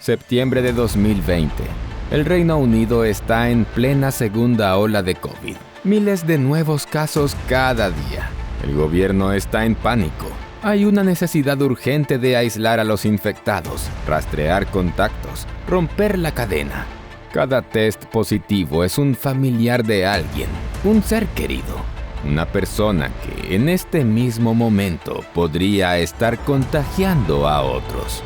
Septiembre de 2020. El Reino Unido está en plena segunda ola de COVID. Miles de nuevos casos cada día. El gobierno está en pánico. Hay una necesidad urgente de aislar a los infectados, rastrear contactos, romper la cadena. Cada test positivo es un familiar de alguien, un ser querido, una persona que en este mismo momento podría estar contagiando a otros.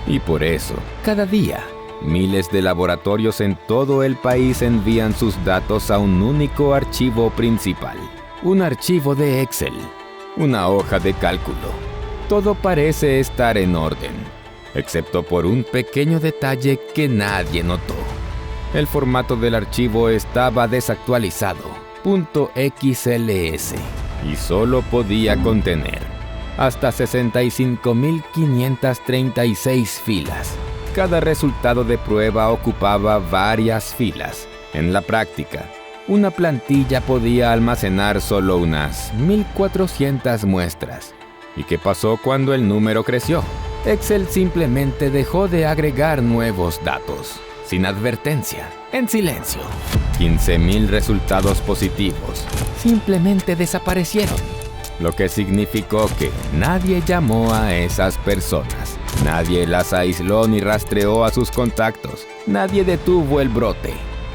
Y por eso, cada día, miles de laboratorios en todo el país envían sus datos a un único archivo principal, un archivo de Excel, una hoja de cálculo. Todo parece estar en orden, excepto por un pequeño detalle que nadie notó. El formato del archivo estaba desactualizado, .xls, y solo podía contener hasta 65.536 filas. Cada resultado de prueba ocupaba varias filas. En la práctica, una plantilla podía almacenar solo unas 1.400 muestras. ¿Y qué pasó cuando el número creció? Excel simplemente dejó de agregar nuevos datos, sin advertencia, en silencio. 15.000 resultados positivos simplemente desaparecieron, lo que significó que nadie llamó a esas personas. Nadie las aisló ni rastreó a sus contactos. Nadie detuvo el brote.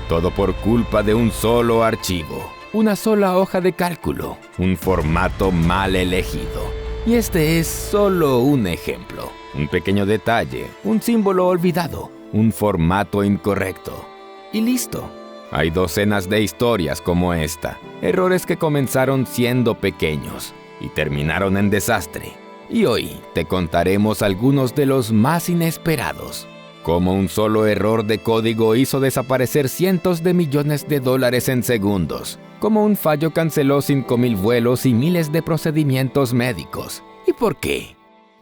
Todo por culpa de un solo archivo, una sola hoja de cálculo, un formato mal elegido. Y este es solo un ejemplo. Un pequeño detalle, un símbolo olvidado, un formato incorrecto. Y listo. Hay docenas de historias como esta. Errores que comenzaron siendo pequeños y terminaron en desastre. Y hoy te contaremos algunos de los más inesperados. Cómo un solo error de código hizo desaparecer cientos de millones de dólares en segundos. Cómo un fallo canceló 5.000 vuelos y miles de procedimientos médicos. ¿Y por qué?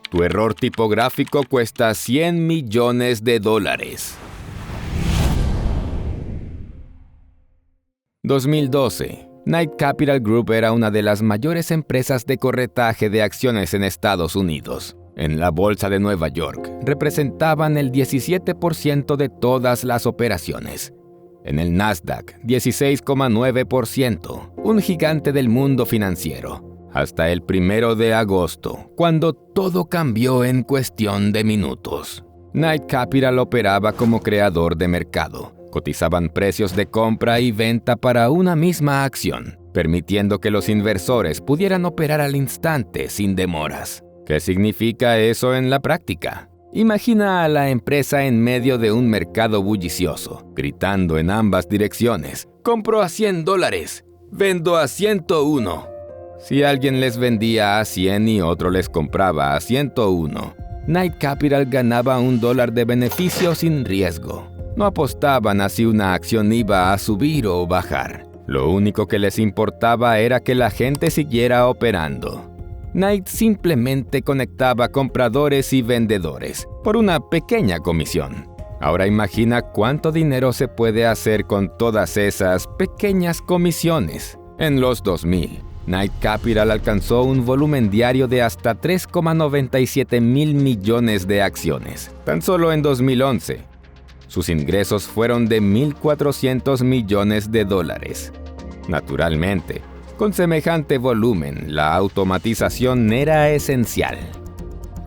Tu error tipográfico cuesta 100 millones de dólares. 2012. Knight Capital Group era una de las mayores empresas de corretaje de acciones en Estados Unidos. En la Bolsa de Nueva York, representaban el 17% de todas las operaciones. En el Nasdaq, 16,9%, un gigante del mundo financiero. Hasta el 1 de agosto, cuando todo cambió en cuestión de minutos. Knight Capital operaba como creador de mercado. Cotizaban precios de compra y venta para una misma acción, permitiendo que los inversores pudieran operar al instante sin demoras. ¿Qué significa eso en la práctica? Imagina a la empresa en medio de un mercado bullicioso, gritando en ambas direcciones: «¡Compro a $100! ¡Vendo a 101!». Si alguien les vendía a 100 y otro les compraba a 101, Knight Capital ganaba $1 de beneficio sin riesgo. No apostaban a si una acción iba a subir o bajar. Lo único que les importaba era que la gente siguiera operando. Knight simplemente conectaba compradores y vendedores por una pequeña comisión. Ahora imagina cuánto dinero se puede hacer con todas esas pequeñas comisiones. En los 2000, Knight Capital alcanzó un volumen diario de hasta 3,97 mil millones de acciones. Tan solo en 2011. Sus ingresos fueron de 1.400 millones de dólares. Naturalmente, con semejante volumen, la automatización era esencial.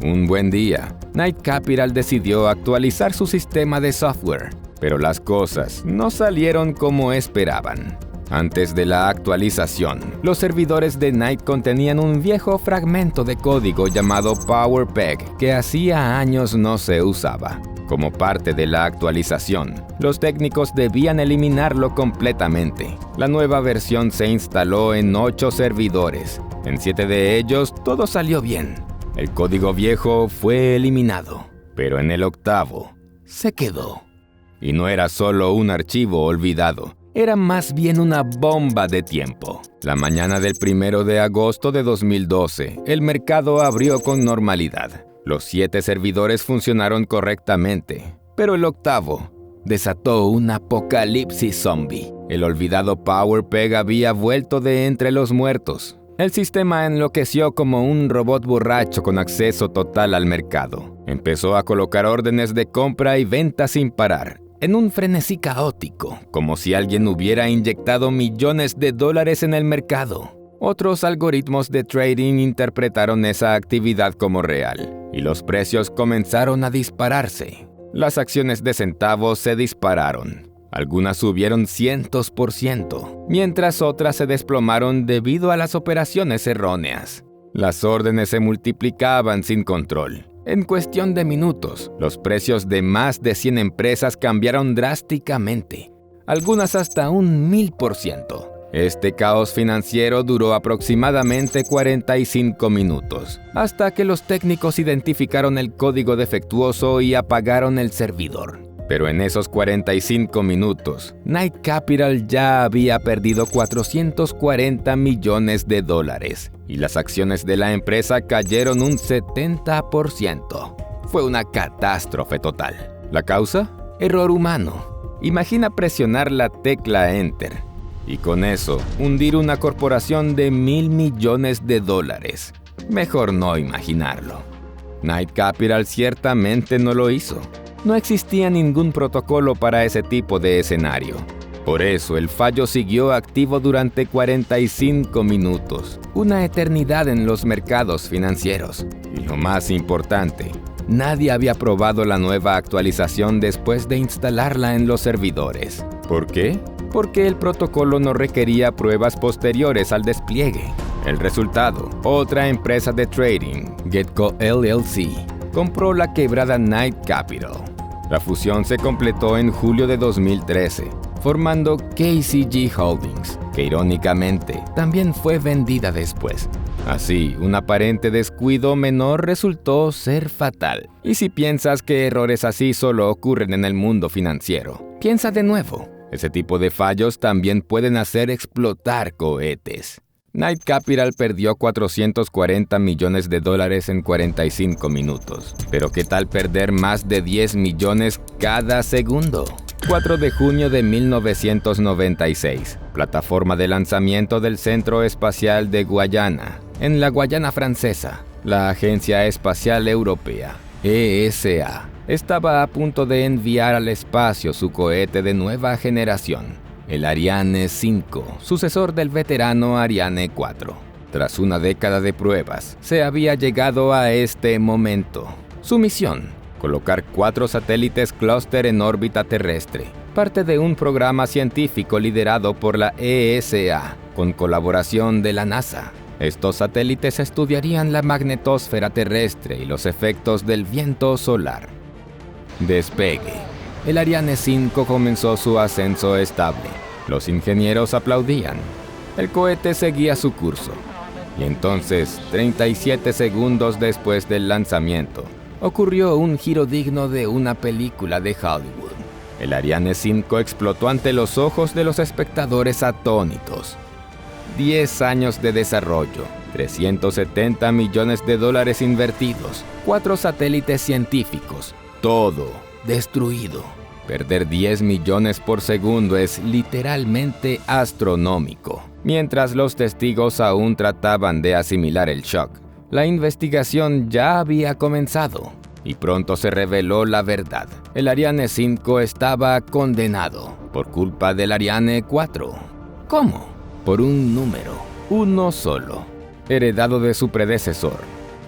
Un buen día, Knight Capital decidió actualizar su sistema de software, pero las cosas no salieron como esperaban. Antes de la actualización, los servidores de Knight contenían un viejo fragmento de código llamado PowerPeg que hacía años no se usaba. Como parte de la actualización, los técnicos debían eliminarlo completamente. La nueva versión se instaló en 8 servidores. En 7 de ellos, todo salió bien. El código viejo fue eliminado, pero en el 8º, se quedó. Y no era solo un archivo olvidado, era más bien una bomba de tiempo. La mañana del 1 de agosto de 2012, el mercado abrió con normalidad. Los 7 servidores funcionaron correctamente, pero el 8º desató un apocalipsis zombie. El olvidado PowerPeg había vuelto de entre los muertos. El sistema enloqueció como un robot borracho con acceso total al mercado. Empezó a colocar órdenes de compra y venta sin parar, en un frenesí caótico, como si alguien hubiera inyectado millones de dólares en el mercado. Otros algoritmos de trading interpretaron esa actividad como real, y los precios comenzaron a dispararse. Las acciones de centavos se dispararon. Algunas subieron cientos por ciento, mientras otras se desplomaron debido a las operaciones erróneas. Las órdenes se multiplicaban sin control. En cuestión de minutos, los precios de más de 100 empresas cambiaron drásticamente, algunas hasta un 1000%. Este caos financiero duró aproximadamente 45 minutos, hasta que los técnicos identificaron el código defectuoso y apagaron el servidor. Pero en esos 45 minutos, Knight Capital ya había perdido 440 millones de dólares y las acciones de la empresa cayeron un 70%. Fue una catástrofe total. ¿La causa? Error humano. Imagina presionar la tecla Enter y con eso hundir una corporación de $1,000 millones. Mejor no imaginarlo. Knight Capital ciertamente no lo hizo. No existía ningún protocolo para ese tipo de escenario. Por eso, el fallo siguió activo durante 45 minutos, una eternidad en los mercados financieros. Y lo más importante, nadie había probado la nueva actualización después de instalarla en los servidores. ¿Por qué? Porque el protocolo no requería pruebas posteriores al despliegue. El resultado, otra empresa de trading, Getco LLC, compró la quebrada Knight Capital. La fusión se completó en julio de 2013, formando KCG Holdings, que irónicamente también fue vendida después. Así, un aparente descuido menor resultó ser fatal. Y si piensas que errores así solo ocurren en el mundo financiero, piensa de nuevo. Ese tipo de fallos también pueden hacer explotar cohetes. Knight Capital perdió 440 millones de dólares en 45 minutos. Pero ¿qué tal perder más de 10 millones cada segundo? 4 de junio de 1996, plataforma de lanzamiento del Centro Espacial de Guayana, en la Guayana Francesa. La Agencia Espacial Europea, ESA, estaba a punto de enviar al espacio su cohete de nueva generación, el Ariane 5, sucesor del veterano Ariane 4. Tras una década de pruebas, se había llegado a este momento. Su misión: colocar 4 satélites clúster en órbita terrestre, parte de un programa científico liderado por la ESA, con colaboración de la NASA. Estos satélites estudiarían la magnetosfera terrestre y los efectos del viento solar. Despegue. El Ariane 5 comenzó su ascenso estable. Los ingenieros aplaudían. El cohete seguía su curso. Y entonces, 37 segundos después del lanzamiento, ocurrió un giro digno de una película de Hollywood. El Ariane 5 explotó ante los ojos de los espectadores atónitos. 10 años de desarrollo, 370 millones de dólares invertidos, 4 satélites científicos, todo destruido. Perder 10 millones por segundo es literalmente astronómico. Mientras los testigos aún trataban de asimilar el shock, la investigación ya había comenzado y pronto se reveló la verdad. El Ariane 5 estaba condenado por culpa del Ariane 4. ¿Cómo? Por un número, uno solo, heredado de su predecesor.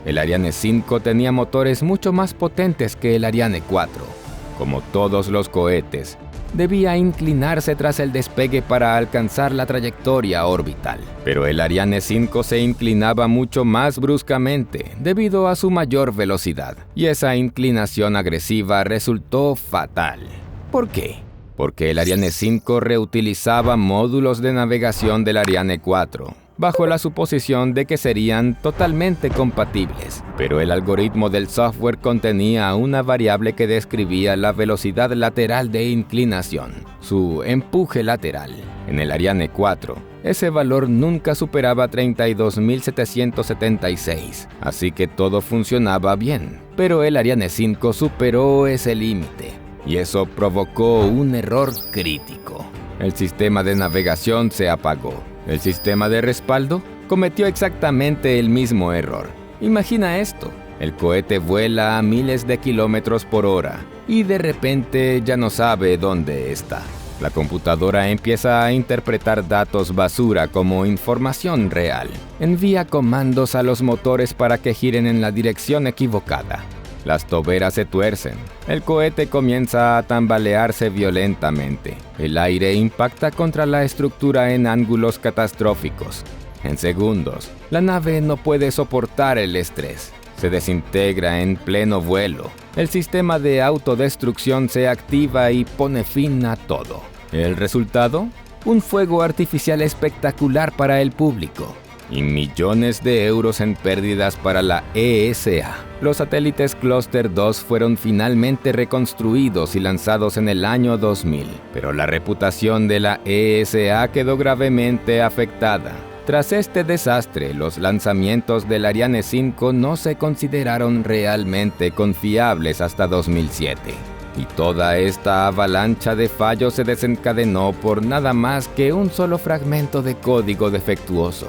El Ariane 5 tenía motores mucho más potentes que el Ariane 4. Como todos los cohetes, debía inclinarse tras el despegue para alcanzar la trayectoria orbital. Pero el Ariane 5 se inclinaba mucho más bruscamente debido a su mayor velocidad, y esa inclinación agresiva resultó fatal. ¿Por qué? Porque el Ariane 5 reutilizaba módulos de navegación del Ariane 4, bajo la suposición de que serían totalmente compatibles. Pero el algoritmo del software contenía una variable que describía la velocidad lateral de inclinación, su empuje lateral. En el Ariane 4, ese valor nunca superaba 32.776, así que todo funcionaba bien. Pero el Ariane 5 superó ese límite, y eso provocó un error crítico. El sistema de navegación se apagó. El sistema de respaldo cometió exactamente el mismo error. Imagina esto. El cohete vuela a miles de kilómetros por hora y de repente ya no sabe dónde está. La computadora empieza a interpretar datos basura como información real. Envía comandos a los motores para que giren en la dirección equivocada. Las toberas se tuercen. El cohete comienza a tambalearse violentamente. El aire impacta contra la estructura en ángulos catastróficos. En segundos, la nave no puede soportar el estrés. Se desintegra en pleno vuelo. El sistema de autodestrucción se activa y pone fin a todo. ¿El resultado? Un fuego artificial espectacular para el público y millones de euros en pérdidas para la ESA. Los satélites Cluster 2 fueron finalmente reconstruidos y lanzados en el año 2000, pero la reputación de la ESA quedó gravemente afectada. Tras este desastre, los lanzamientos del Ariane 5 no se consideraron realmente confiables hasta 2007. Y toda esta avalancha de fallos se desencadenó por nada más que un solo fragmento de código defectuoso.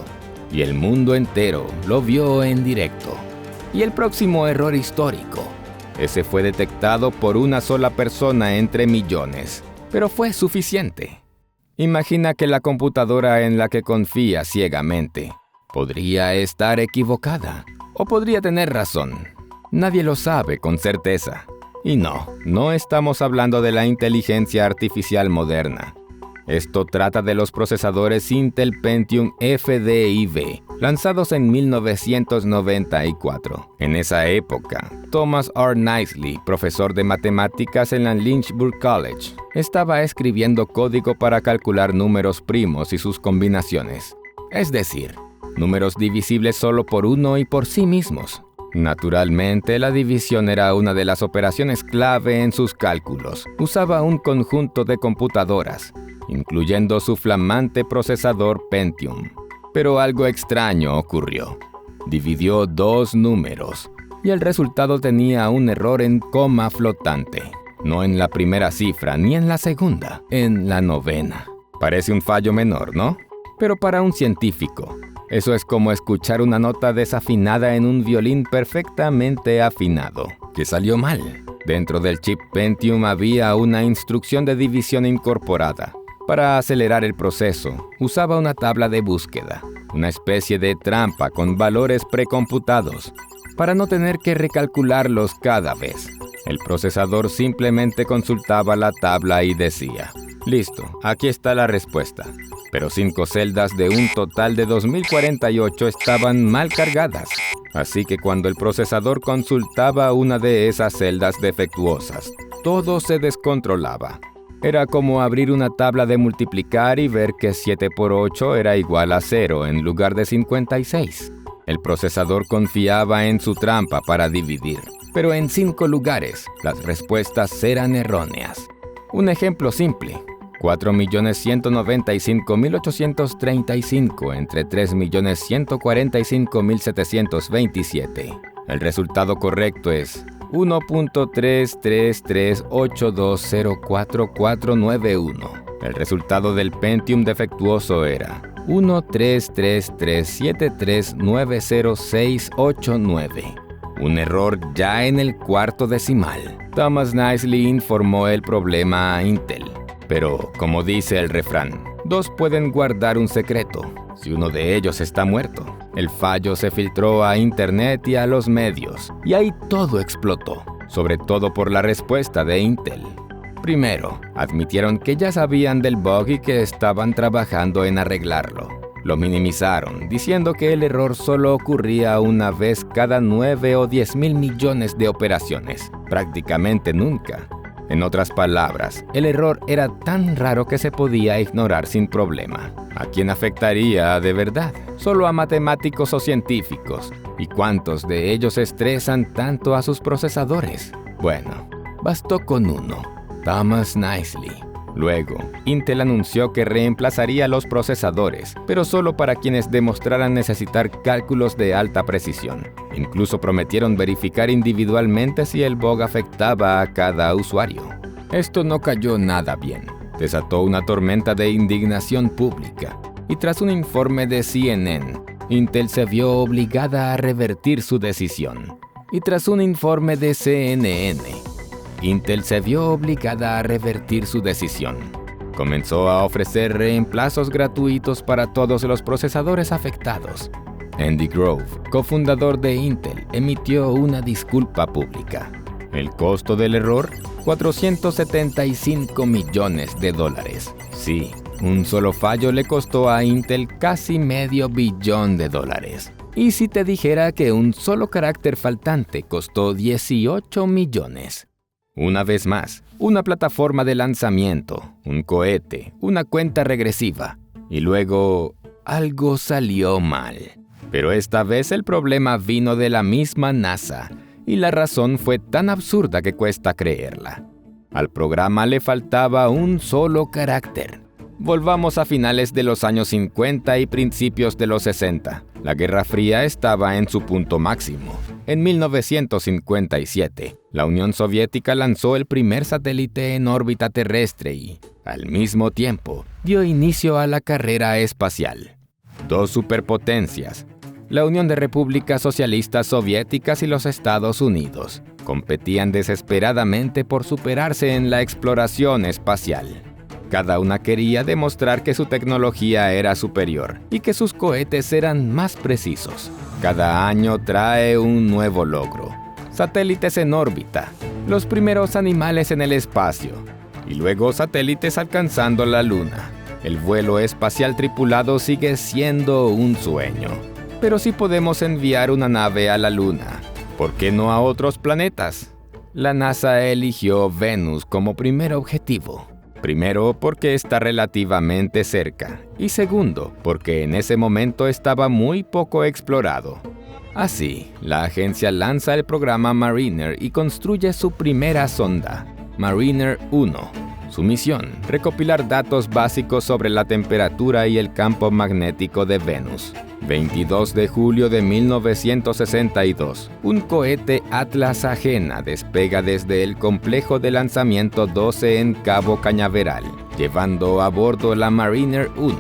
Y el mundo entero lo vio en directo. Y el próximo error histórico. Ese fue detectado por una sola persona entre millones, pero fue suficiente. Imagina que la computadora en la que confía ciegamente podría estar equivocada o podría tener razón. Nadie lo sabe con certeza. Y no estamos hablando de la inteligencia artificial moderna. Esto trata de los procesadores Intel Pentium FDIV, lanzados en 1994. En esa época, Thomas R. Knisley, profesor de matemáticas en la Lynchburg College, estaba escribiendo código para calcular números primos y sus combinaciones. Es decir, números divisibles solo por uno y por sí mismos. Naturalmente, la división era una de las operaciones clave en sus cálculos. Usaba un conjunto de computadoras, incluyendo su flamante procesador Pentium. Pero algo extraño ocurrió. Dividió dos números, y el resultado tenía un error en coma flotante. No en la primera cifra, ni en la segunda, en la novena. Parece un fallo menor, ¿no? Pero para un científico, eso es como escuchar una nota desafinada en un violín perfectamente afinado, que salió mal. Dentro del chip Pentium había una instrucción de división incorporada. Para acelerar el proceso, usaba una tabla de búsqueda, una especie de trampa con valores precomputados, para no tener que recalcularlos cada vez. El procesador simplemente consultaba la tabla y decía: listo, aquí está la respuesta. Pero 5 celdas de un total de 2048 estaban mal cargadas. Así que cuando el procesador consultaba una de esas celdas defectuosas, todo se descontrolaba. Era como abrir una tabla de multiplicar y ver que 7 por 8 era igual a 0 en lugar de 56. El procesador confiaba en su trampa para dividir, pero en 5 lugares las respuestas eran erróneas. Un ejemplo simple: 4.195.835 entre 3.145.727. El resultado correcto es 1.33382044491. El resultado del Pentium defectuoso era 1.33373900689. Un error ya en el cuarto decimal. Thomas Knisley informó el problema a Intel. Pero, como dice el refrán, dos pueden guardar un secreto si uno de ellos está muerto. El fallo se filtró a Internet y a los medios, y ahí todo explotó, sobre todo por la respuesta de Intel. Primero, admitieron que ya sabían del bug y que estaban trabajando en arreglarlo. Lo minimizaron, diciendo que el error solo ocurría una vez cada 9 o 10 mil millones de operaciones, prácticamente nunca. En otras palabras, el error era tan raro que se podía ignorar sin problema. ¿A quién afectaría de verdad? ¿Solo a matemáticos o científicos? ¿Y cuántos de ellos estresan tanto a sus procesadores? Bueno, bastó con uno: Thomas Knisley. Luego, Intel anunció que reemplazaría los procesadores, pero solo para quienes demostraran necesitar cálculos de alta precisión. Incluso prometieron verificar individualmente si el bug afectaba a cada usuario. Esto no cayó nada bien. Desató una tormenta de indignación pública. Y tras un informe de CNN, Intel se vio obligada a revertir su decisión. Y tras un informe de CNN, Intel se vio obligada a revertir su decisión. Comenzó a ofrecer reemplazos gratuitos para todos los procesadores afectados. Andy Grove, cofundador de Intel, emitió una disculpa pública. El costo del error, $475 millones. Sí, un solo fallo le costó a Intel casi $500 millón. ¿Y si te dijera que un solo carácter faltante costó 18 millones? Una vez más, una plataforma de lanzamiento, un cohete, una cuenta regresiva. Y luego, algo salió mal. Pero esta vez el problema vino de la misma NASA, y la razón fue tan absurda que cuesta creerla. Al programa le faltaba un solo carácter. Volvamos a finales de los años 50 y principios de los 60. La Guerra Fría estaba en su punto máximo. En 1957, la Unión Soviética lanzó el primer satélite en órbita terrestre y, al mismo tiempo, dio inicio a la carrera espacial. Dos superpotencias, la Unión de Repúblicas Socialistas Soviéticas y los Estados Unidos, competían desesperadamente por superarse en la exploración espacial. Cada una quería demostrar que su tecnología era superior y que sus cohetes eran más precisos. Cada año trae un nuevo logro. Satélites en órbita, los primeros animales en el espacio, y luego satélites alcanzando la Luna. El vuelo espacial tripulado sigue siendo un sueño. Pero si podemos enviar una nave a la Luna, ¿por qué no a otros planetas? La NASA eligió Venus como primer objetivo. Primero, porque está relativamente cerca, y segundo, porque en ese momento estaba muy poco explorado. Así, la agencia lanza el programa Mariner y construye su primera sonda, Mariner 1. Su misión, recopilar datos básicos sobre la temperatura y el campo magnético de Venus. 22 de julio de 1962, un cohete Atlas Agena despega desde el complejo de lanzamiento 12 en Cabo Cañaveral, llevando a bordo la Mariner 1.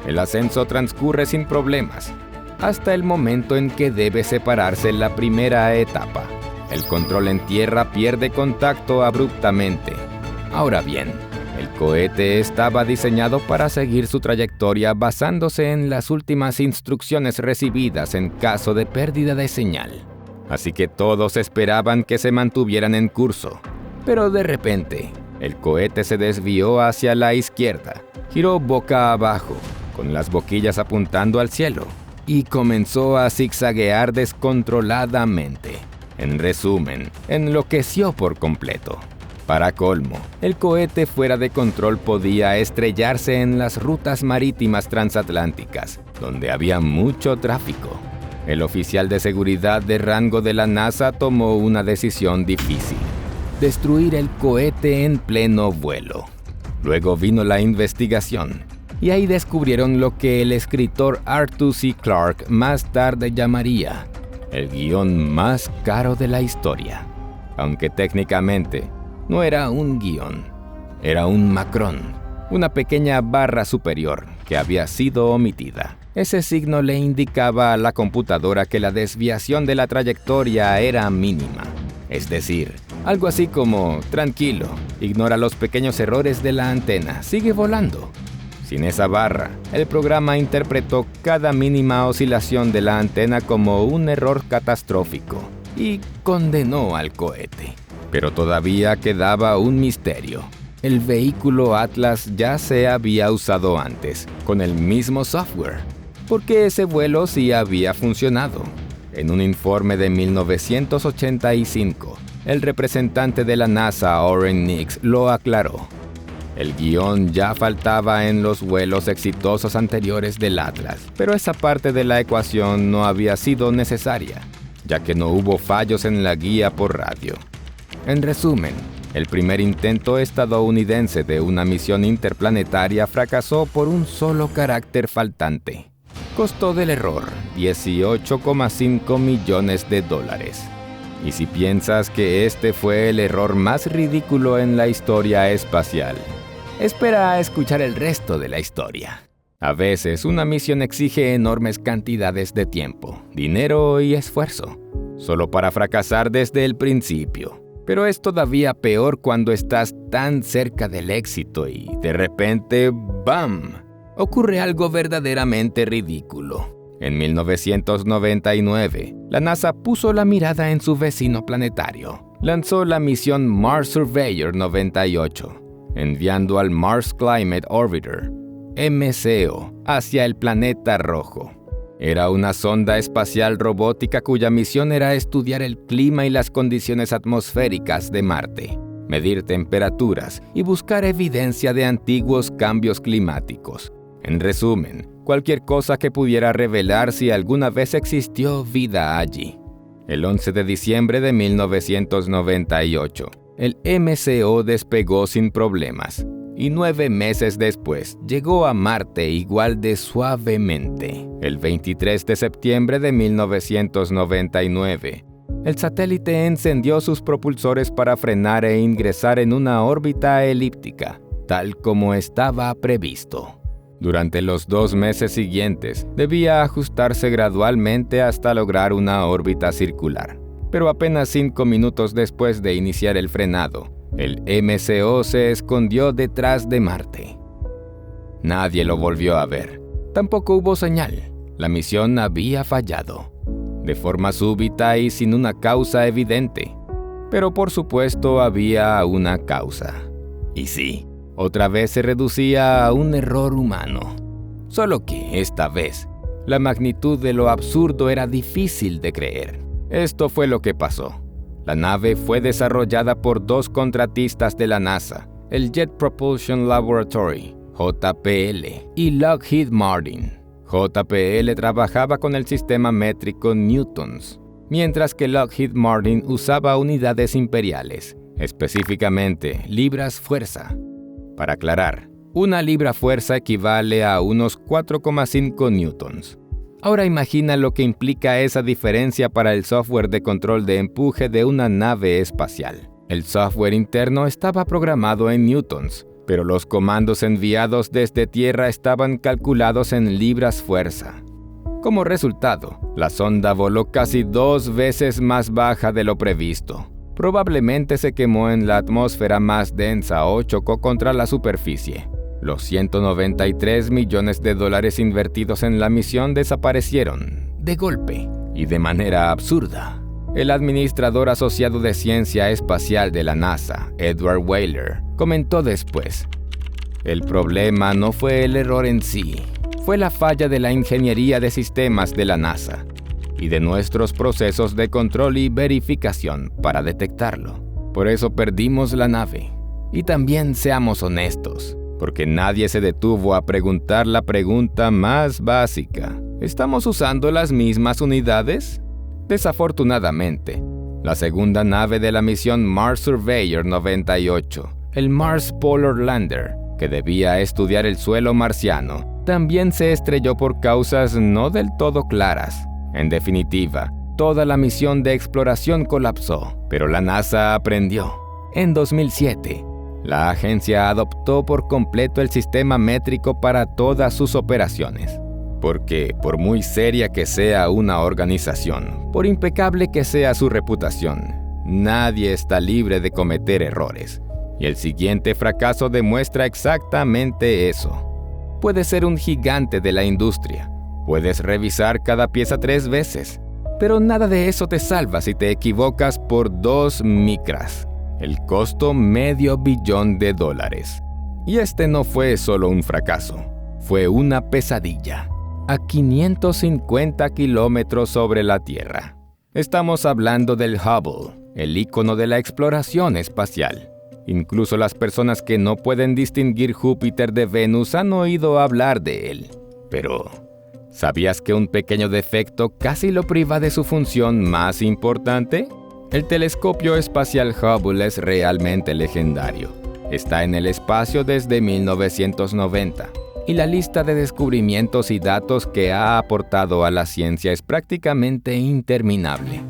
El ascenso transcurre sin problemas, hasta el momento en que debe separarse la primera etapa. El control en tierra pierde contacto abruptamente. Ahora bien, el cohete estaba diseñado para seguir su trayectoria basándose en las últimas instrucciones recibidas en caso de pérdida de señal. Así que todos esperaban que se mantuvieran en curso. Pero de repente, el cohete se desvió hacia la izquierda, giró boca abajo, con las boquillas apuntando al cielo, y comenzó a zigzaguear descontroladamente. En resumen, enloqueció por completo. Para colmo, el cohete fuera de control podía estrellarse en las rutas marítimas transatlánticas, donde había mucho tráfico. El oficial de seguridad de rango de la NASA tomó una decisión difícil: destruir el cohete en pleno vuelo. Luego vino la investigación, y ahí descubrieron lo que el escritor Arthur C. Clarke más tarde llamaría el guión más caro de la historia. Aunque técnicamente no era un guión, era un macrón, una pequeña barra superior que había sido omitida. Ese signo le indicaba a la computadora que la desviación de la trayectoria era mínima. Es decir, algo así como: tranquilo, ignora los pequeños errores de la antena, sigue volando. Sin esa barra, el programa interpretó cada mínima oscilación de la antena como un error catastrófico y condenó al cohete. Pero todavía quedaba un misterio. El vehículo Atlas ya se había usado antes, con el mismo software, porque ese vuelo sí había funcionado. En un informe de 1985, el representante de la NASA, Orrin Nix, lo aclaró. El guión ya faltaba en los vuelos exitosos anteriores del Atlas, pero esa parte de la ecuación no había sido necesaria, ya que no hubo fallos en la guía por radio. En resumen, el primer intento estadounidense de una misión interplanetaria fracasó por un solo carácter faltante. Costo del error, $18,5 millones. Y si piensas que este fue el error más ridículo en la historia espacial, espera a escuchar el resto de la historia. A veces una misión exige enormes cantidades de tiempo, dinero y esfuerzo, solo para fracasar desde el principio. Pero es todavía peor cuando estás tan cerca del éxito y de repente, ¡bam!, ocurre algo verdaderamente ridículo. En 1999, la NASA puso la mirada en su vecino planetario. Lanzó la misión Mars Surveyor 98, enviando al Mars Climate Orbiter, MCO, hacia el planeta rojo. Era una sonda espacial robótica cuya misión era estudiar el clima y las condiciones atmosféricas de Marte, medir temperaturas y buscar evidencia de antiguos cambios climáticos. En resumen, cualquier cosa que pudiera revelar si alguna vez existió vida allí. El 11 de diciembre de 1998, el MCO despegó sin problemas, y 9 meses después llegó a Marte igual de suavemente. El 23 de septiembre de 1999, el satélite encendió sus propulsores para frenar e ingresar en una órbita elíptica, tal como estaba previsto. Durante los 2 meses siguientes, debía ajustarse gradualmente hasta lograr una órbita circular. Pero apenas 5 minutos después de iniciar el frenado, el MCO se escondió detrás de Marte. Nadie lo volvió a ver. Tampoco hubo señal. La misión había fallado, de forma súbita y sin una causa evidente. Pero por supuesto había una causa. Y sí, otra vez se reducía a un error humano. Solo que, esta vez, la magnitud de lo absurdo era difícil de creer. Esto fue lo que pasó. La nave fue desarrollada por 2 contratistas de la NASA, el Jet Propulsion Laboratory, JPL, y Lockheed Martin. JPL trabajaba con el sistema métrico Newtons, mientras que Lockheed Martin usaba unidades imperiales, específicamente libras-fuerza. Para aclarar, una libra-fuerza equivale a unos 4,5 newtons. Ahora imagina lo que implica esa diferencia para el software de control de empuje de una nave espacial. El software interno estaba programado en newtons, pero los comandos enviados desde tierra estaban calculados en libras-fuerza. Como resultado, la sonda voló casi 2 veces más baja de lo previsto. Probablemente se quemó en la atmósfera más densa o chocó contra la superficie. Los $193 millones invertidos en la misión desaparecieron, de golpe y de manera absurda. El administrador asociado de ciencia espacial de la NASA, Edward Wheeler, comentó después: "El problema no fue el error en sí, fue la falla de la ingeniería de sistemas de la NASA y de nuestros procesos de control y verificación para detectarlo. Por eso perdimos la nave. Y también seamos honestos, porque nadie se detuvo a preguntar la pregunta más básica: ¿estamos usando las mismas unidades?". Desafortunadamente, la segunda nave de la misión Mars Surveyor 98, el Mars Polar Lander, que debía estudiar el suelo marciano, también se estrelló por causas no del todo claras. En definitiva, toda la misión de exploración colapsó, pero la NASA aprendió. En 2007, la agencia adoptó por completo el sistema métrico para todas sus operaciones. Porque, por muy seria que sea una organización, por impecable que sea su reputación, nadie está libre de cometer errores. Y el siguiente fracaso demuestra exactamente eso. Puedes ser un gigante de la industria, puedes revisar cada pieza 3 veces, pero nada de eso te salva si te equivocas por 2 micras. El costo $500 millón. Y este no fue solo un fracaso, fue una pesadilla. A 550 kilómetros sobre la Tierra. Estamos hablando del Hubble, el ícono de la exploración espacial. Incluso las personas que no pueden distinguir Júpiter de Venus han oído hablar de él. Pero, ¿sabías que un pequeño defecto casi lo priva de su función más importante? El telescopio espacial Hubble es realmente legendario. Está en el espacio desde 1990. Y la lista de descubrimientos y datos que ha aportado a la ciencia es prácticamente interminable.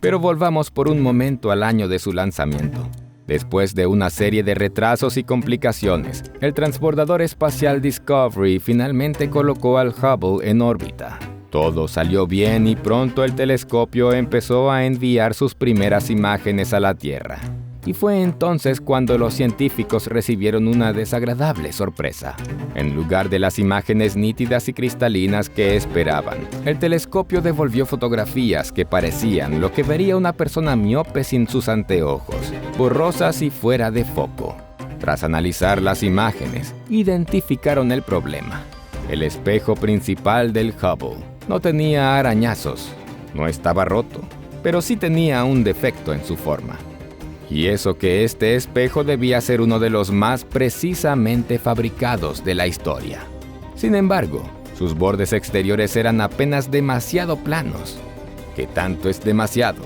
Pero volvamos por un momento al año de su lanzamiento. Después de una serie de retrasos y complicaciones, el transbordador espacial Discovery finalmente colocó al Hubble en órbita. Todo salió bien y pronto el telescopio empezó a enviar sus primeras imágenes a la Tierra. Y fue entonces cuando los científicos recibieron una desagradable sorpresa. En lugar de las imágenes nítidas y cristalinas que esperaban, el telescopio devolvió fotografías que parecían lo que vería una persona miope sin sus anteojos, borrosas y fuera de foco. Tras analizar las imágenes, identificaron el problema. El espejo principal del Hubble no tenía arañazos, no estaba roto, pero sí tenía un defecto en su forma. Y eso que este espejo debía ser uno de los más precisamente fabricados de la historia. Sin embargo, sus bordes exteriores eran apenas demasiado planos. ¿Qué tanto es demasiado?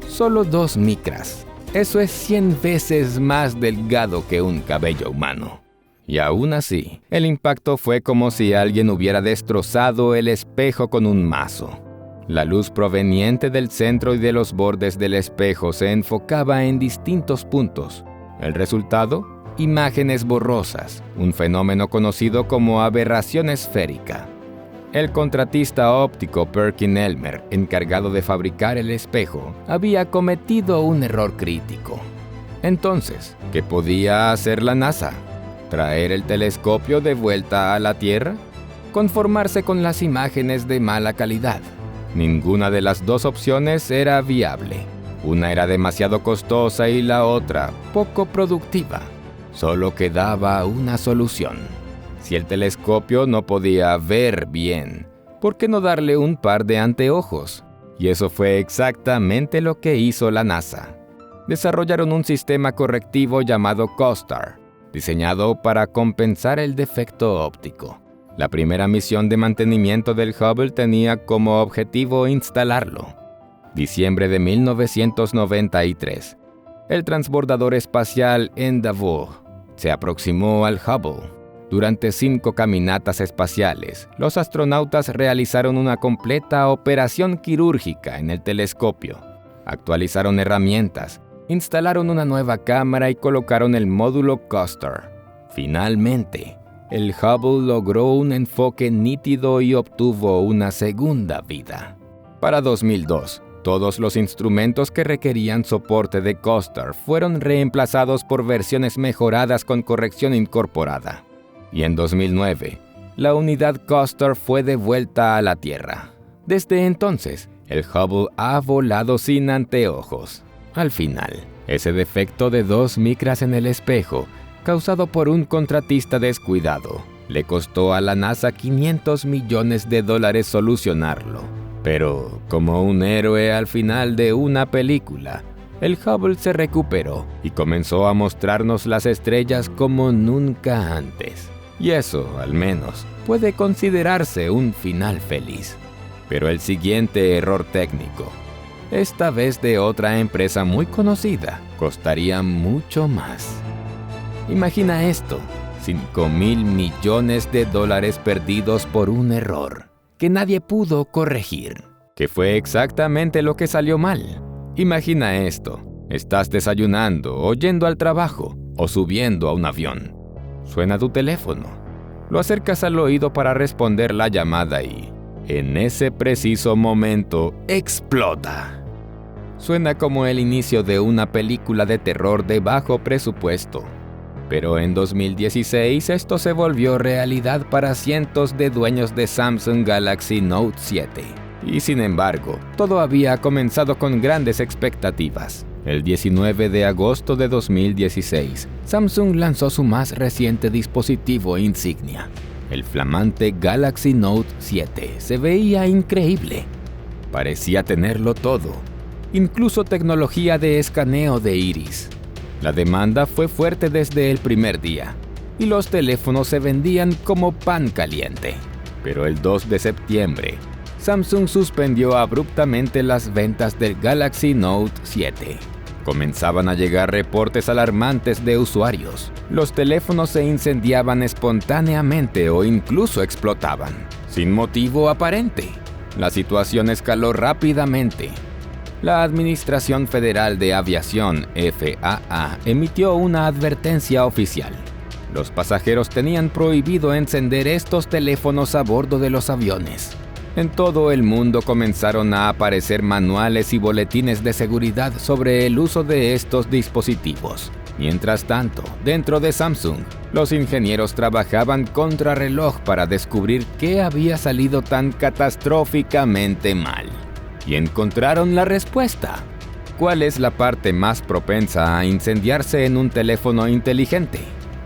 Solo 2 micras. Eso es 100 veces más delgado que un cabello humano. Y aún así, el impacto fue como si alguien hubiera destrozado el espejo con un mazo. La luz proveniente del centro y de los bordes del espejo se enfocaba en distintos puntos. El resultado: imágenes borrosas, un fenómeno conocido como aberración esférica. El contratista óptico Perkin Elmer, encargado de fabricar el espejo, había cometido un error crítico. Entonces, ¿qué podía hacer la NASA? ¿Traer el telescopio de vuelta a la Tierra? ¿Conformarse con las imágenes de mala calidad? Ninguna de las dos opciones era viable. Una era demasiado costosa y la otra poco productiva. Solo quedaba una solución. Si el telescopio no podía ver bien, ¿por qué no darle un par de anteojos? Y eso fue exactamente lo que hizo la NASA. Desarrollaron un sistema correctivo llamado COSTAR, diseñado para compensar el defecto óptico. La primera misión de mantenimiento del Hubble tenía como objetivo instalarlo. Diciembre de 1993. El transbordador espacial Endeavour se aproximó al Hubble. Durante 5 caminatas espaciales, los astronautas realizaron una completa operación quirúrgica en el telescopio. Actualizaron herramientas, instalaron una nueva cámara y colocaron el módulo COSTAR. Finalmente, el Hubble logró un enfoque nítido y obtuvo una segunda vida. Para 2002, todos los instrumentos que requerían soporte de COSTAR fueron reemplazados por versiones mejoradas con corrección incorporada. Y en 2009, la unidad COSTAR fue devuelta a la Tierra. Desde entonces, el Hubble ha volado sin anteojos. Al final, ese defecto de 2 micras en el espejo, causado por un contratista descuidado, le costó a la NASA $500 millones solucionarlo. Pero, como un héroe al final de una película, el Hubble se recuperó y comenzó a mostrarnos las estrellas como nunca antes. Y eso, al menos, puede considerarse un final feliz. Pero el siguiente error técnico, esta vez de otra empresa muy conocida, costaría mucho más. Imagina esto: $5,000 millones perdidos por un error que nadie pudo corregir. ¿Qué fue exactamente lo que salió mal? Imagina esto: estás desayunando, o yendo al trabajo, o subiendo a un avión. Suena tu teléfono. Lo acercas al oído para responder la llamada y, en ese preciso momento, explota. Suena como el inicio de una película de terror de bajo presupuesto. Pero en 2016 esto se volvió realidad para cientos de dueños de Samsung Galaxy Note 7. Y sin embargo, todo había comenzado con grandes expectativas. El 19 de agosto de 2016, Samsung lanzó su más reciente dispositivo insignia. El flamante Galaxy Note 7 se veía increíble. Parecía tenerlo todo, incluso tecnología de escaneo de iris. La demanda fue fuerte desde el primer día, y los teléfonos se vendían como pan caliente. Pero el 2 de septiembre, Samsung suspendió abruptamente las ventas del Galaxy Note 7. Comenzaban a llegar reportes alarmantes de usuarios. Los teléfonos se incendiaban espontáneamente o incluso explotaban, sin motivo aparente. La situación escaló rápidamente. la Administración Federal de Aviación, FAA, emitió una advertencia oficial. Los pasajeros tenían prohibido encender estos teléfonos a bordo de los aviones. En todo el mundo comenzaron a aparecer manuales y boletines de seguridad sobre el uso de estos dispositivos. Mientras tanto, dentro de Samsung, los ingenieros trabajaban contrarreloj para descubrir qué había salido tan catastróficamente mal. Y encontraron la respuesta. ¿Cuál es la parte más propensa a incendiarse en un teléfono inteligente?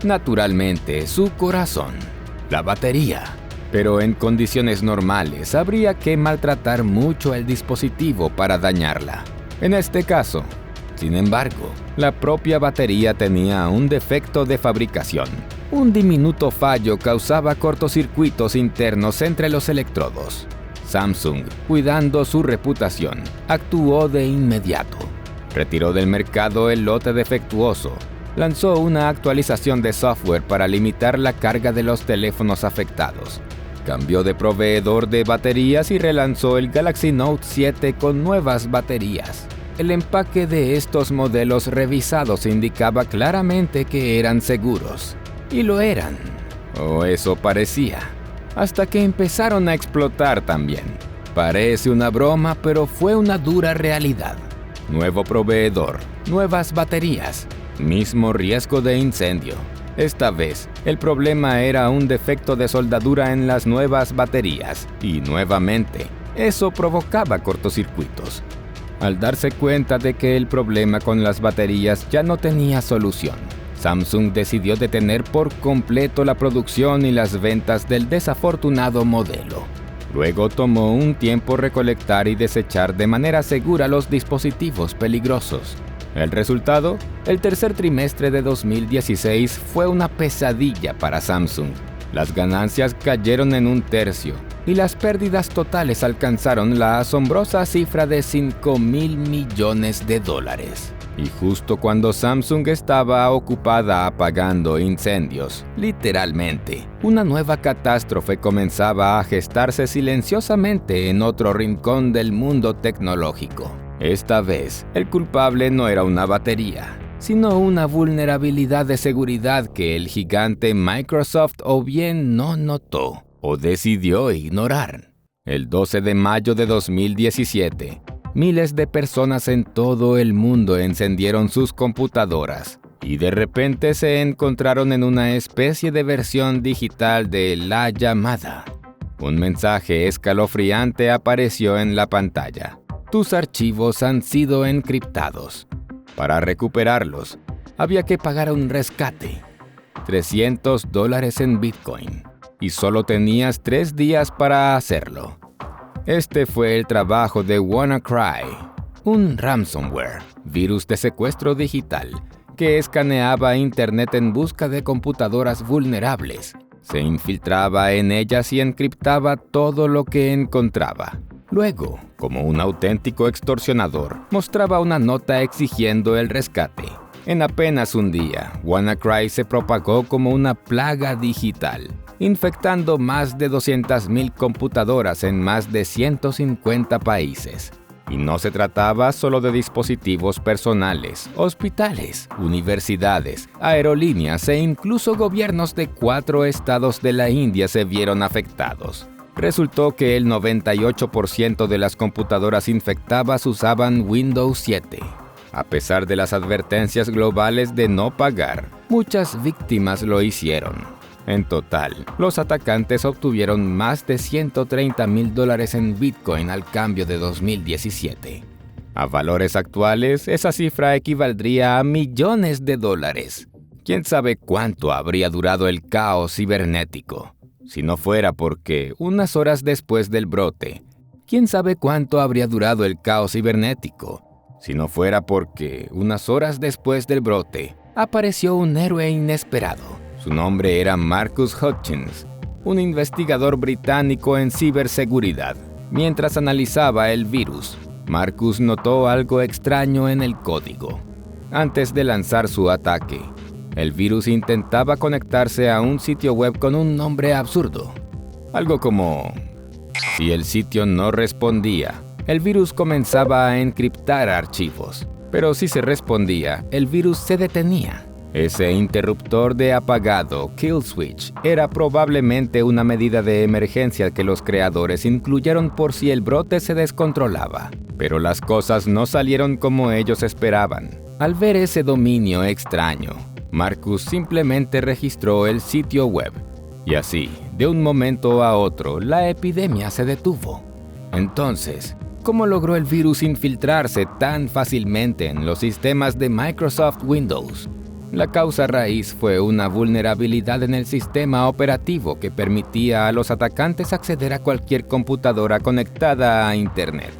Naturalmente, su corazón, la batería. Pero en condiciones normales habría que maltratar mucho el dispositivo para dañarla. En este caso, sin embargo, la propia batería tenía un defecto de fabricación. Un diminuto fallo causaba cortocircuitos internos entre los electrodos. Samsung, cuidando su reputación, actuó de inmediato. Retiró del mercado el lote defectuoso. Lanzó una actualización de software para limitar la carga de los teléfonos afectados. Cambió de proveedor de baterías y relanzó el Galaxy Note 7 con nuevas baterías. El empaque de estos modelos revisados indicaba claramente que eran seguros. Y lo eran. O eso parecía. Hasta que empezaron a explotar también. Parece una broma, pero fue una dura realidad. Nuevo proveedor, nuevas baterías, mismo riesgo de incendio. Esta vez, el problema era un defecto de soldadura en las nuevas baterías, y nuevamente, eso provocaba cortocircuitos. Al darse cuenta de que el problema con las baterías ya no tenía solución, Samsung decidió detener por completo la producción y las ventas del desafortunado modelo. Luego tomó un tiempo recolectar y desechar de manera segura los dispositivos peligrosos. El resultado, el tercer trimestre de 2016 fue una pesadilla para Samsung. Las ganancias cayeron en un tercio y las pérdidas totales alcanzaron la asombrosa cifra de $5.000 millones. Y justo cuando Samsung estaba ocupada apagando incendios, literalmente, una nueva catástrofe comenzaba a gestarse silenciosamente en otro rincón del mundo tecnológico. Esta vez, el culpable no era una batería, sino una vulnerabilidad de seguridad que el gigante Microsoft o bien no notó o decidió ignorar. El 12 de mayo de 2017, miles de personas en todo el mundo encendieron sus computadoras y de repente se encontraron en una especie de versión digital de la llamada. Un mensaje escalofriante apareció en la pantalla. Tus archivos han sido encriptados. Para recuperarlos, había que pagar un rescate, $300 en Bitcoin, y solo tenías 3 días para hacerlo. Este fue el trabajo de WannaCry, un ransomware, virus de secuestro digital, que escaneaba Internet en busca de computadoras vulnerables. Se infiltraba en ellas y encriptaba todo lo que encontraba. Luego, como un auténtico extorsionador, mostraba una nota exigiendo el rescate. En apenas un día, WannaCry se propagó como una plaga digital, infectando más de 200.000 computadoras en más de 150 países. Y no se trataba solo de dispositivos personales, hospitales, universidades, aerolíneas e incluso gobiernos de 4 estados de la India se vieron afectados. Resultó que el 98% de las computadoras infectadas usaban Windows 7. A pesar de las advertencias globales de no pagar, muchas víctimas lo hicieron. En total, los atacantes obtuvieron más de $130.000 en Bitcoin al cambio de 2017. A valores actuales, esa cifra equivaldría a millones de dólares. ¿Quién sabe cuánto habría durado el caos cibernético? Si no fuera porque, unas horas después del brote, ¿quién sabe cuánto habría durado el caos cibernético? Si no fuera porque, unas horas después del brote, apareció un héroe inesperado. Su nombre era Marcus Hutchins, un investigador británico en ciberseguridad. Mientras analizaba el virus, Marcus notó algo extraño en el código. Antes de lanzar su ataque, el virus intentaba conectarse a un sitio web con un nombre absurdo. Algo como: si el sitio no respondía, el virus comenzaba a encriptar archivos. Pero si se respondía, el virus se detenía. Ese interruptor de apagado, kill switch, era probablemente una medida de emergencia que los creadores incluyeron por si el brote se descontrolaba. Pero las cosas no salieron como ellos esperaban. Al ver ese dominio extraño, Marcus simplemente registró el sitio web. Y así, de un momento a otro, la epidemia se detuvo. Entonces, ¿cómo logró el virus infiltrarse tan fácilmente en los sistemas de Microsoft Windows? La causa raíz fue una vulnerabilidad en el sistema operativo que permitía a los atacantes acceder a cualquier computadora conectada a Internet.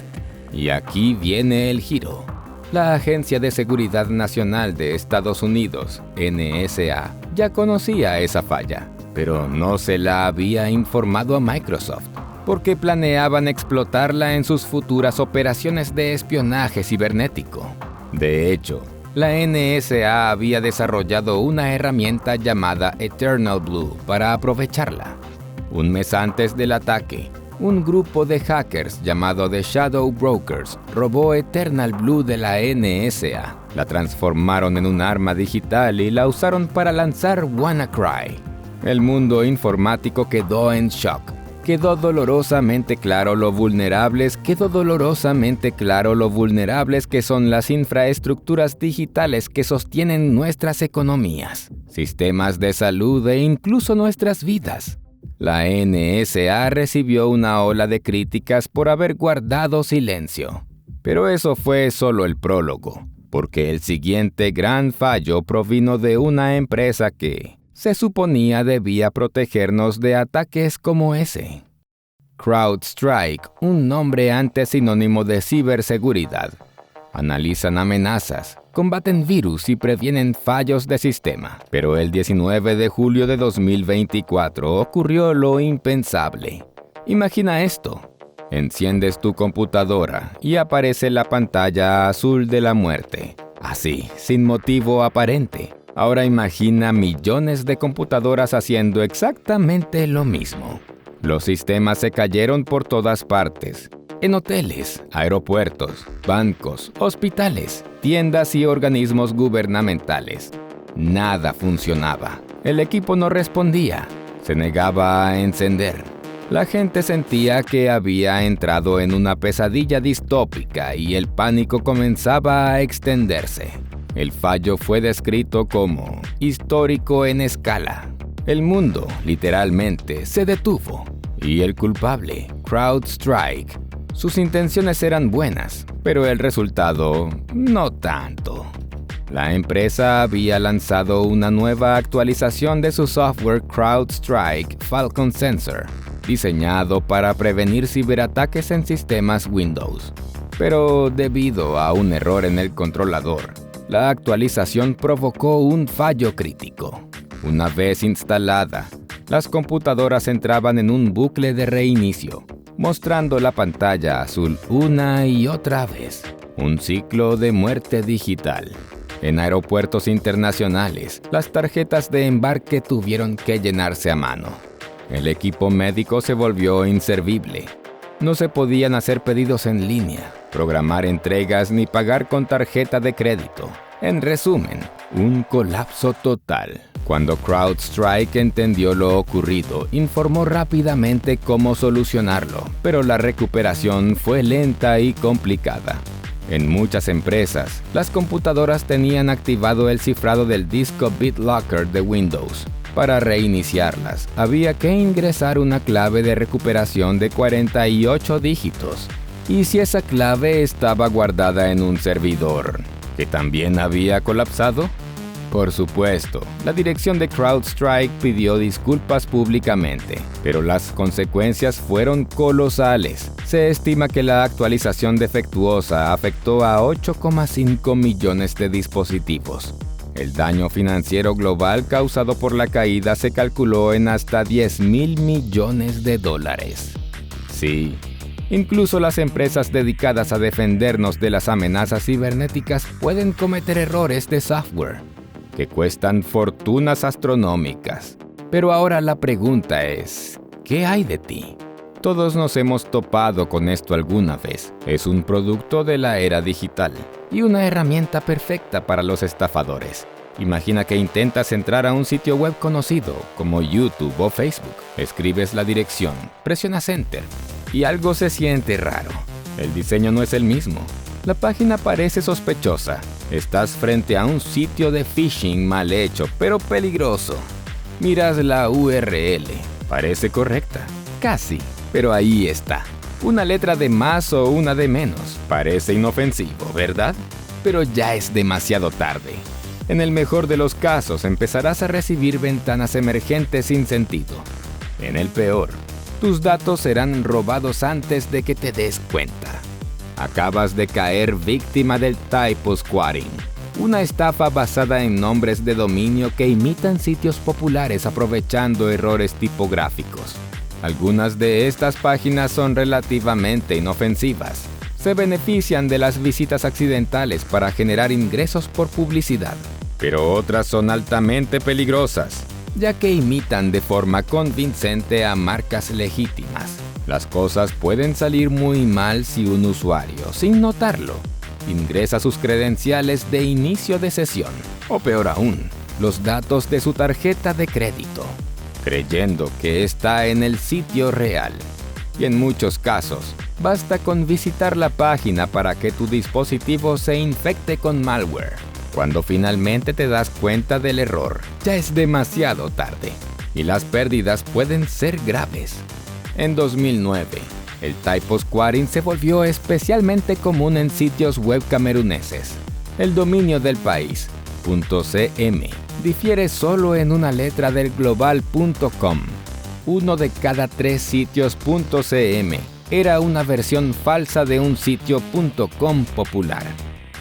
Y aquí viene el giro. La Agencia de Seguridad Nacional de Estados Unidos, NSA, ya conocía esa falla, pero no se la había informado a Microsoft, porque planeaban explotarla en sus futuras operaciones de espionaje cibernético. De hecho, la NSA había desarrollado una herramienta llamada Eternal Blue para aprovecharla. Un mes antes del ataque, un grupo de hackers llamado The Shadow Brokers robó Eternal Blue de la NSA, la transformaron en un arma digital y la usaron para lanzar WannaCry. El mundo informático quedó en shock. Quedó dolorosamente claro lo vulnerables que son las infraestructuras digitales que sostienen nuestras economías, sistemas de salud e incluso nuestras vidas. La NSA recibió una ola de críticas por haber guardado silencio. Pero eso fue solo el prólogo, porque el siguiente gran fallo provino de una empresa que se suponía debía protegernos de ataques como ese. CrowdStrike, un nombre antes sinónimo de ciberseguridad. Analizan amenazas, combaten virus y previenen fallos de sistema. Pero el 19 de julio de 2024 ocurrió lo impensable. Imagina esto. Enciendes tu computadora y aparece la pantalla azul de la muerte. Así, sin motivo aparente. Ahora imagina millones de computadoras haciendo exactamente lo mismo. Los sistemas se cayeron por todas partes. En hoteles, aeropuertos, bancos, hospitales, tiendas y organismos gubernamentales. Nada funcionaba. El equipo no respondía. Se negaba a encender. La gente sentía que había entrado en una pesadilla distópica y el pánico comenzaba a extenderse. El fallo fue descrito como histórico en escala. El mundo, literalmente, se detuvo. Y el culpable, CrowdStrike. Sus intenciones eran buenas, pero el resultado, no tanto. La empresa había lanzado una nueva actualización de su software CrowdStrike Falcon Sensor, diseñado para prevenir ciberataques en sistemas Windows. Pero debido a un error en el controlador, la actualización provocó un fallo crítico. Una vez instalada, las computadoras entraban en un bucle de reinicio, mostrando la pantalla azul una y otra vez. Un ciclo de muerte digital. En aeropuertos internacionales, las tarjetas de embarque tuvieron que llenarse a mano. El equipo médico se volvió inservible. No se podían hacer pedidos en línea, programar entregas ni pagar con tarjeta de crédito. En resumen, un colapso total. Cuando CrowdStrike entendió lo ocurrido, informó rápidamente cómo solucionarlo, pero la recuperación fue lenta y complicada. En muchas empresas, las computadoras tenían activado el cifrado del disco BitLocker de Windows. Para reiniciarlas, había que ingresar una clave de recuperación de 48 dígitos. ¿Y si esa clave estaba guardada en un servidor que también había colapsado? Por supuesto, la dirección de CrowdStrike pidió disculpas públicamente, pero las consecuencias fueron colosales. Se estima que la actualización defectuosa afectó a 8,5 millones de dispositivos. El daño financiero global causado por la caída se calculó en hasta $10,000 millones. Sí, incluso las empresas dedicadas a defendernos de las amenazas cibernéticas pueden cometer errores de software que cuestan fortunas astronómicas. Pero ahora la pregunta es, ¿qué hay de ti? Todos nos hemos topado con esto alguna vez. Es un producto de la era digital y una herramienta perfecta para los estafadores. Imagina que intentas entrar a un sitio web conocido como YouTube o Facebook. Escribes la dirección, presionas Enter y algo se siente raro. El diseño no es el mismo. La página parece sospechosa. Estás frente a un sitio de phishing mal hecho, pero peligroso. Miras la URL. Parece correcta. Casi. Pero ahí está. Una letra de más o una de menos. Parece inofensivo, ¿verdad? Pero ya es demasiado tarde. En el mejor de los casos, empezarás a recibir ventanas emergentes sin sentido. En el peor, tus datos serán robados antes de que te des cuenta. Acabas de caer víctima del typosquatting, una estafa basada en nombres de dominio que imitan sitios populares aprovechando errores tipográficos. Algunas de estas páginas son relativamente inofensivas. Se benefician de las visitas accidentales para generar ingresos por publicidad. Pero otras son altamente peligrosas, ya que imitan de forma convincente a marcas legítimas. Las cosas pueden salir muy mal si un usuario, sin notarlo, ingresa sus credenciales de inicio de sesión, o peor aún, los datos de su tarjeta de crédito, creyendo que está en el sitio real. Y en muchos casos, basta con visitar la página para que tu dispositivo se infecte con malware. Cuando finalmente te das cuenta del error, ya es demasiado tarde, y las pérdidas pueden ser graves. En 2009, el typosquatting se volvió especialmente común en sitios web cameruneses. El dominio del país, .cm, difiere solo en una letra del global.com. Uno de cada 3 sitios .cm era una versión falsa de un sitio .com popular.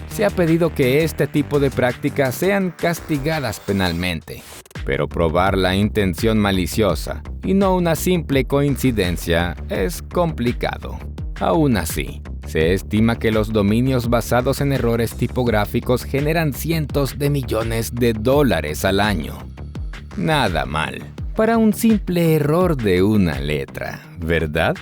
Se ha pedido que este tipo de prácticas sean castigadas penalmente, pero probar la intención maliciosa y no una simple coincidencia es complicado. Aún así, se estima que los dominios basados en errores tipográficos generan cientos de millones de dólares al año. Nada mal para un simple error de una letra, ¿verdad?